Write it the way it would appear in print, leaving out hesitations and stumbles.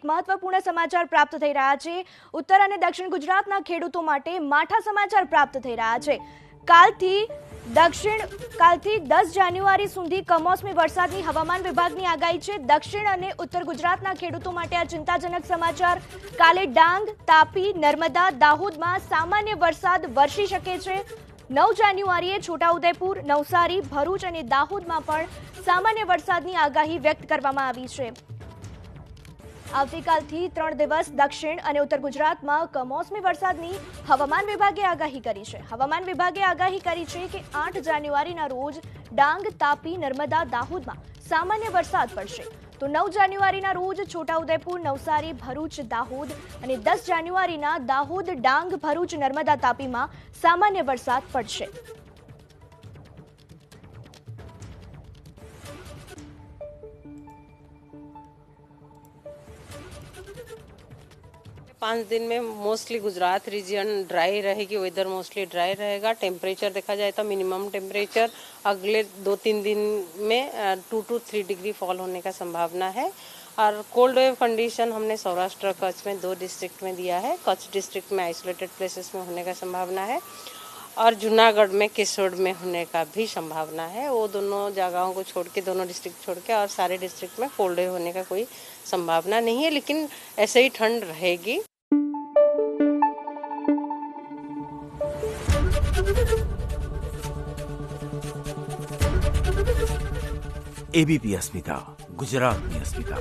મહત્વપૂર્ણ સમાચાર પ્રાપ્ત થઈ રહ્યા છે। ઉત્તર અને દક્ષિણ ગુજરાતના ખેડૂતો માટે માઠા સમાચાર પ્રાપ્ત થઈ રહ્યા છે। કાલથી 10 જાન્યુઆરી સુધી કમોસમી વરસાદની હવામાન વિભાગની આગાહી છે। દક્ષિણ અને ઉત્તર ગુજરાતના ખેડૂતો માટે આ ચિંતાજનક સમાચાર। કાલે ડાંગ, તાપી, નર્મદા, દાહોદમાં સામાન્ય વરસાદ વરસી શકે છે। 9 જાન્યુઆરીએ છોટાઉદેપુર, નવસારી, ભરૂચ અને દાહોદમાં પણ સામાન્ય વરસાદની આગાહી વ્યક્ત કરવામાં આવી છે। આવતીકાલથી 3 દિવસ દક્ષિણ અને ઉત્તર ગુજરાતમાં કમોસમી વરસાદની હવામાન વિભાગે આગાહી કરી છે। હવામાન વિભાગે આગાહી કરી છે કે 8 જાન્યુઆરીના રોજ ડાંગ, તાપી, નર્મદા, દાહોદમાં સામાન્ય વરસાદ પડશે। તો 9 જાન્યુઆરીના રોજ છોટાઉદેપુર, નવસારી, ભરૂચ, દાહોદ અને 10 જાન્યુઆરીના દાહોદ, ડાંગ, ભરૂચ, નર્મદા, તાપીમાં સામાન્ય વરસાદ પડશે। 5 दिन में मोस्टली गुजरात रीजन ड्राई रहेगी, वेदर मोस्टली ड्राई रहेगा। टेम्परेचर देखा जाए तो मिनिमम टेम्परेचर अगले 2-3 दिन में 2 to 3 डिग्री फॉल होने का संभावना है। और कोल्ड वेव कंडीशन हमने सौराष्ट्र कच्छ में 2 डिस्ट्रिक्ट में दिया है। कच्छ डिस्ट्रिक्ट में आइसोलेटेड प्लेसेस में होने का संभावना है और जूनागढ़ में, केसोड़ में होने का भी संभावना है। वो दोनों जगहों को छोड़ के, दोनों डिस्ट्रिक्ट छोड़ के और सारे डिस्ट्रिक्ट में कोल्ड वेव होने का कोई संभावना नहीं है, लेकिन ऐसे ही ठंड रहेगी। एबीपी अस्मिता, गुजरातनी अस्मिता।